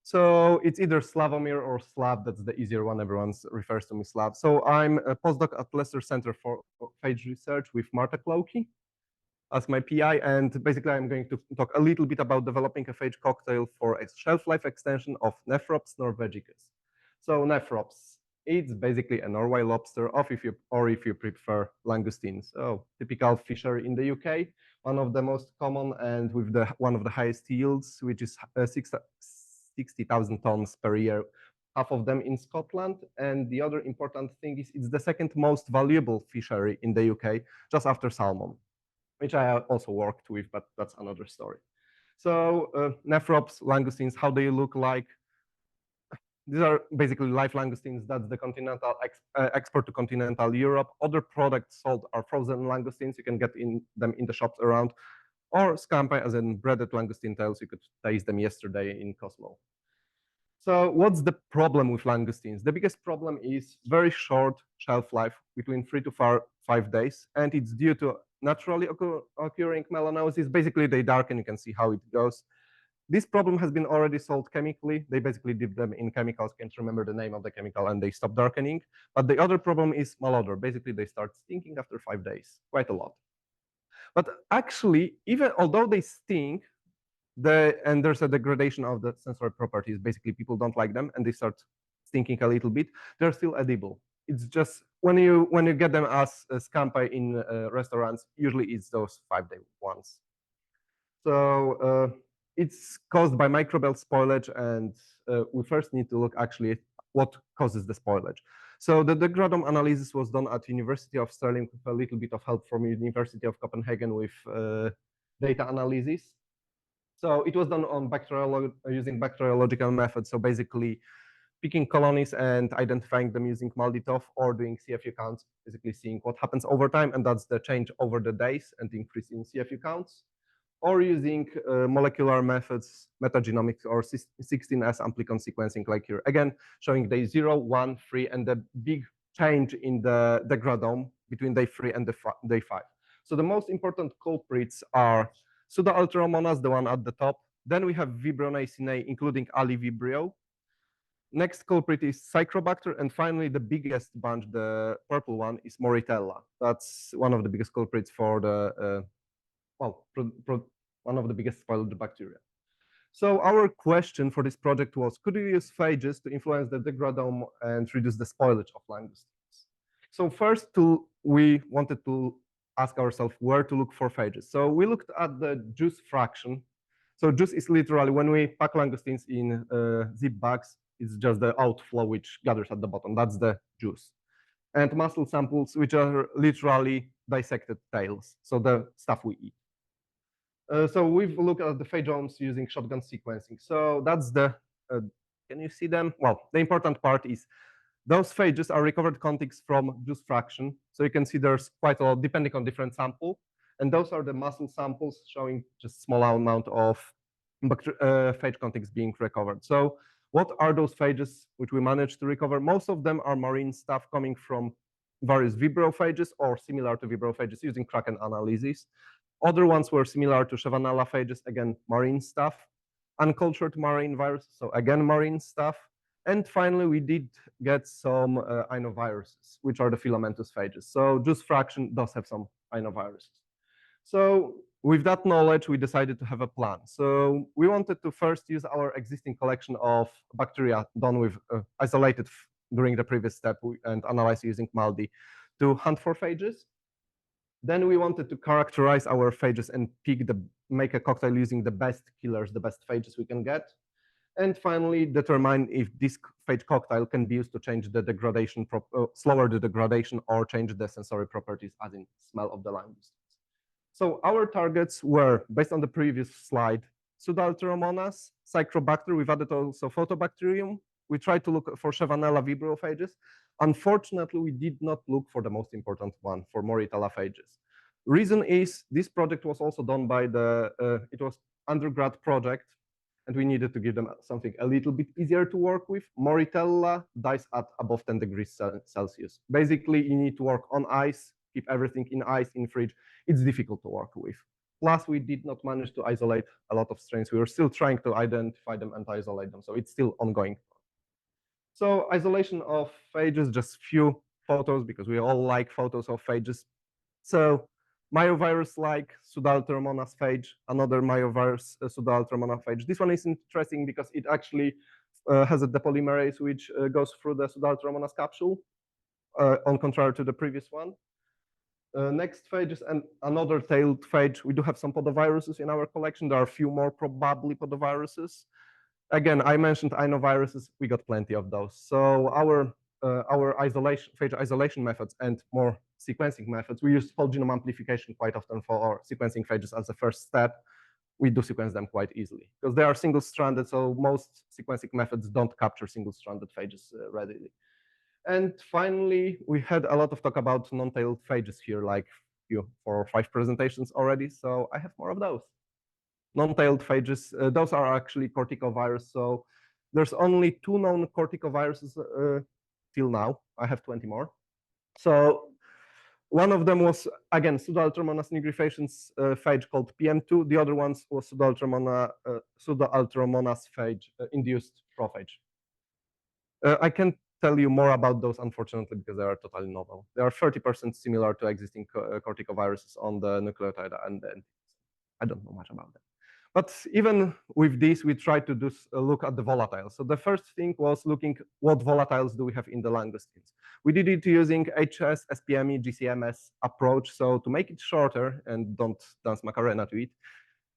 So it's either Slawomir or Slav. That's the easier one. Everyone refers to me Slav. So I'm a postdoc at Leicester Center for Phage Research with Marta Klauki as my PI. And basically, I'm going to talk a little bit about developing a phage cocktail for a shelf life extension of Nephrops novegicus. So Nephrops, it's basically a Norway lobster, or if you prefer, langoustine. So typical fishery in the UK, one of the most common and with one of the highest yields, which is 60,000 tons per year, half of them in Scotland. And the other important thing is it's the second most valuable fishery in the UK, just after salmon, which I also worked with, but that's another story. So Nephrops, langoustines, how they look like? These are basically live langoustines. That's the continental export to continental Europe. Other products sold are frozen langoustines. You can get them in the shops around, or scampi, as in breaded langoustine tails. You could taste them yesterday in Cosmo. So what's the problem with langoustines? The biggest problem is very short shelf life, between 3 to 5 days, and it's due to naturally occurring melanosis. Basically, they darken. You can see how it goes. This problem has been already solved chemically. They basically dip them in chemicals, can't remember the name of the chemical, and they stop darkening. But the other problem is malodor. Basically, they start stinking after 5 days, quite a lot. But actually, even although they stink, and there's a degradation of the sensory properties, basically people don't like them and they start stinking a little bit, they're still edible. It's just when you get them as scampi in restaurants, usually it's those 5-day ones. So it's caused by microbial spoilage, and we first need to look actually at what causes the spoilage. So the degradome analysis was done at University of Stirling with a little bit of help from University of Copenhagen with data analysis. So it was done on using bacteriological methods. So basically picking colonies and identifying them using MALDI-TOF, or doing CFU counts, basically seeing what happens over time, and that's the change over the days and increase in CFU counts, or using molecular methods, metagenomics, or 16S amplicon sequencing, like here. Again, showing day 0, 1, 3, and the big change in the degradome between day 3 and day 5. So the most important culprits are Pseudoalteromonas, the one at the top. Then we have Vibrio neissenae, including Alivibrio. Next culprit is Cycrobacter, and finally the biggest bunch, the purple one, is Moritella. That's one of the biggest culprits for the one of the biggest spoilage bacteria. So our question for this project was, could we use phages to influence the degradome and reduce the spoilage of langoustines? So first, we wanted to ask ourselves where to look for phages. So we looked at the juice fraction. So juice is literally, when we pack langoustines in zip bags, it's just the outflow which gathers at the bottom. That's the juice. And muscle samples, which are literally dissected tails, so the stuff we eat. So we've looked at the phagomes using shotgun sequencing. So that's can you see them? Well, the important part is those phages are recovered contigs from juice fraction. So you can see there's quite a lot depending on different sample. And those are the muscle samples showing just small amount of phage contigs being recovered. So what are those phages which we managed to recover? Most of them are marine stuff coming from various vibrophages or similar to vibrophages using Kraken analysis. Other ones were similar to Shevanella phages, again, marine stuff. Uncultured marine viruses, so again, marine stuff. And finally, we did get some inoviruses, which are the filamentous phages. So juice fraction does have some inoviruses. So with that knowledge, we decided to have a plan. So we wanted to first use our existing collection of bacteria done with isolated during the previous step and analyze using MALDI to hunt for phages. Then we wanted to characterize our phages and make a cocktail using the best killers, the best phages we can get. And finally, determine if this phage cocktail can be used to change the degradation, slower the degradation, or change the sensory properties, as in smell of the langoustines. So our targets were, based on the previous slide, Pseudoalteromonas, Cycrobacter. We've added also Photobacterium. We tried to look for Shevanella vibrophages. Unfortunately, we did not look for the most important one, for Moritella phages. Reason is this project was also done by it was undergrad project, and we needed to give them something a little bit easier to work with. Moritella dies at above 10 degrees Celsius. Basically, you need to work on ice, keep everything in ice, in fridge. It's difficult to work with. Plus, we did not manage to isolate a lot of strains. We were still trying to identify them and isolate them, so it's still ongoing. So isolation of phages, just few photos, because we all like photos of phages. So myovirus-like pseudoalteromonas phage, another myovirus pseudoalteromonas phage. This one is interesting because it actually has a depolymerase which goes through the pseudoalteromonas capsule, on contrary to the previous one. Next phage is another tailed phage. We do have some podoviruses in our collection. There are a few more probably podoviruses. Again, I mentioned inoviruses. We got plenty of those. So our phage isolation methods and more sequencing methods, we use whole genome amplification quite often for our sequencing phages as the first step. We do sequence them quite easily because they are single-stranded, so most sequencing methods don't capture single-stranded phages readily. And finally, we had a lot of talk about non-tailed phages here, like 4 or 5 presentations already, so I have more of those. Non-tailed phages, those are actually corticovirus, so there's only 2 known corticoviruses till now. I have 20 more. So one of them was, again, pseudoalteromonas nigrifaciens phage called PM2. The other ones was pseudoalteromonas phage induced prophage. I can't tell you more about those, unfortunately, because they are totally novel. They are 30% similar to existing corticoviruses on the nucleotide, and then I don't know much about them. But even with this, we tried to look at the volatiles. So the first thing was looking what volatiles do we have in the langoustines. We did it using HS, SPME, GCMS approach. So to make it shorter and don't dance Macarena to it,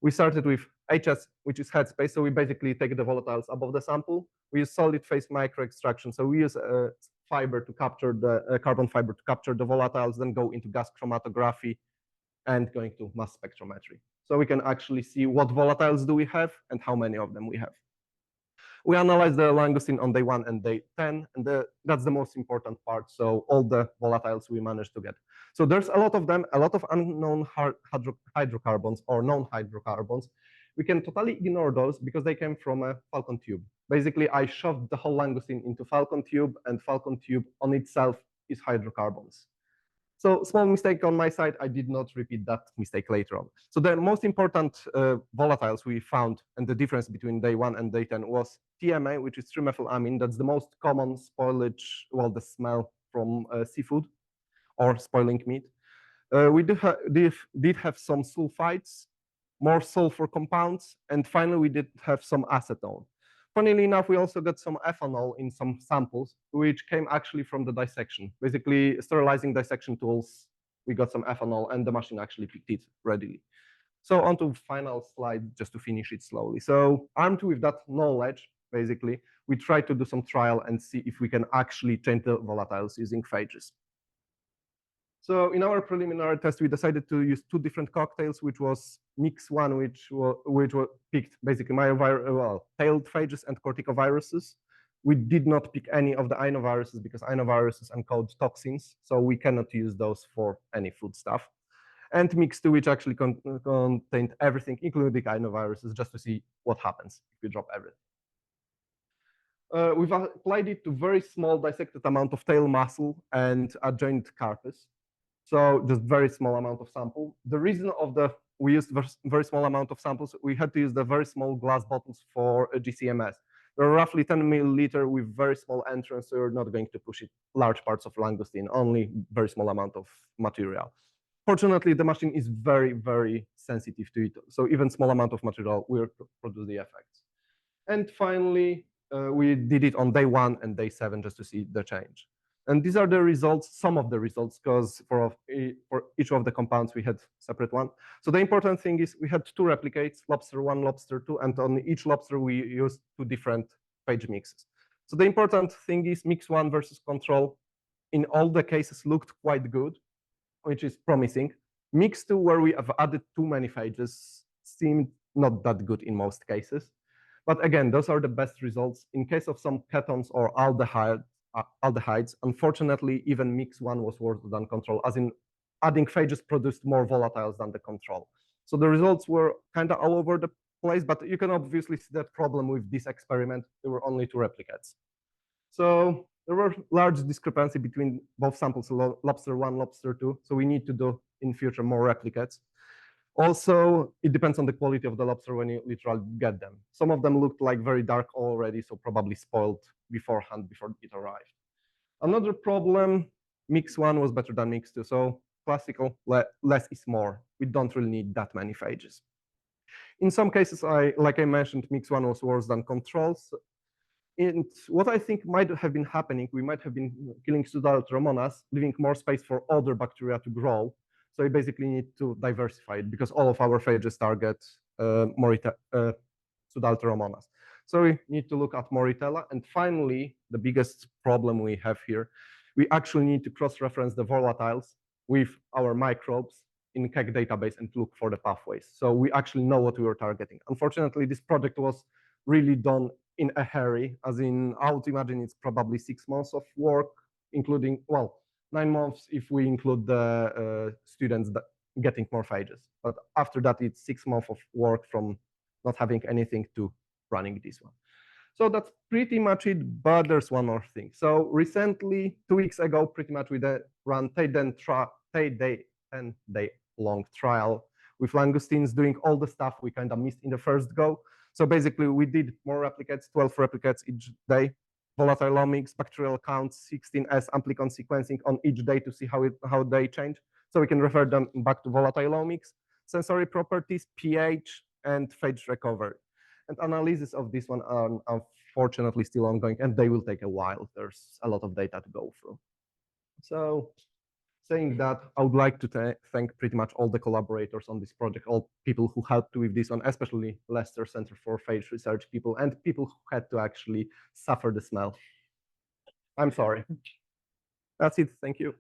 we started with HS, which is headspace. So we basically take the volatiles above the sample. We use solid phase microextraction. So we use a fiber to capture the carbon fiber to capture the volatiles, then go into gas chromatography and going to mass spectrometry. So we can actually see what volatiles do we have and how many of them we have. We analyze the langoustine on day 1 and day 10, and that's the most important part. So all the volatiles we managed to get. So there's a lot of them, a lot of unknown hydrocarbons or known hydrocarbons. We can totally ignore those because they came from a falcon tube. Basically, I shoved the whole langoustine into falcon tube, and falcon tube on itself is hydrocarbons. So small mistake on my side, I did not repeat that mistake later on. So the most important volatiles we found, and the difference between day 1 and day 10 was TMA, which is trimethylamine. That's the most common spoilage, well, the smell from seafood or spoiling meat. We did have some sulfites, more sulfur compounds, and finally we did have some acetone. Funnily enough, we also got some ethanol in some samples, which came actually from the dissection. Basically, sterilizing dissection tools, we got some ethanol, and the machine actually picked it readily. So on to final slide, just to finish it slowly. So armed with that knowledge, basically, we tried to do some trial and see if we can actually change the volatiles using phages. So in our preliminary test, we decided to use 2 different cocktails, which was mix 1, which were picked basically tailed phages and corticoviruses. We did not pick any of the inoviruses because inoviruses encode toxins, so we cannot use those for any food stuff. And mix 2, which actually contained everything, including inoviruses, just to see what happens if you drop everything. We've applied it to very small dissected amount of tail muscle and adjoint carpus. So just very small amount of sample. The reason we used very small amount of samples, we had to use the very small glass bottles for GCMS. They're roughly 10 milliliter with very small entrance, so you're not going to push it large parts of langoustine, only very small amount of material. Fortunately, the machine is very, very sensitive to it. So even small amount of material will produce the effects. And finally, we did it on day 1 and day 7 just to see the change. And these are the results, some of the results, because for each of the compounds, we had separate one. So the important thing is we had 2 replicates, lobster 1, lobster 2, and on each lobster, we used 2 different phage mixes. So the important thing is mix 1 versus control. In all the cases, looked quite good, which is promising. Mix 2, where we have added too many phages, seemed not that good in most cases. But again, those are the best results. In case of some ketones or aldehydes, unfortunately, even mix 1 was worse than control, as in adding phages produced more volatiles than the control. So the results were kind of all over the place, but you can obviously see that problem with this experiment. There were only 2 replicates. So there were large discrepancy between both samples, lobster 1, lobster 2. So we need to do in future more replicates. Also, it depends on the quality of the lobster when you literally get them. Some of them looked like very dark already, so probably spoiled beforehand before it arrived. Another problem, mix one was better than mix two. So classical, less is more. We don't really need that many phages. In some cases, like I mentioned, mix one was worse than controls. And what I think might have been happening, we might have been killing Pseudomonas, leaving more space for other bacteria to grow. So we basically need to diversify it because all of our phages target Pseudomonas. So we need to look at Moritella. And finally, the biggest problem we have here, we actually need to cross-reference the volatiles with our microbes in KEGG database and look for the pathways. So we actually know what we were targeting. Unfortunately, this project was really done in a hurry, as in, I would imagine it's probably 6 months of work, including, well, 9 months if we include the students that getting more phages. But after that, it's 6 months of work from not having anything to running this one. So that's pretty much it, but there's one more thing. So recently, 2 weeks ago, pretty much we ran 10-day long trial with langoustines, doing all the stuff we kind of missed in the first go. So basically, we did more replicates, 12 replicates each day, volatile omics, bacterial counts, 16S amplicon sequencing on each day to see how they change. So we can refer them back to volatile omics, sensory properties, pH, and phage recovery. And analysis of this one are unfortunately still ongoing, and they will take a while. There's a lot of data to go through. So saying that, I would like to thank pretty much all the collaborators on this project, all people who helped with this one, especially Leicester Center for Phage Research people and people who had to actually suffer the smell. I'm sorry. That's it. Thank you.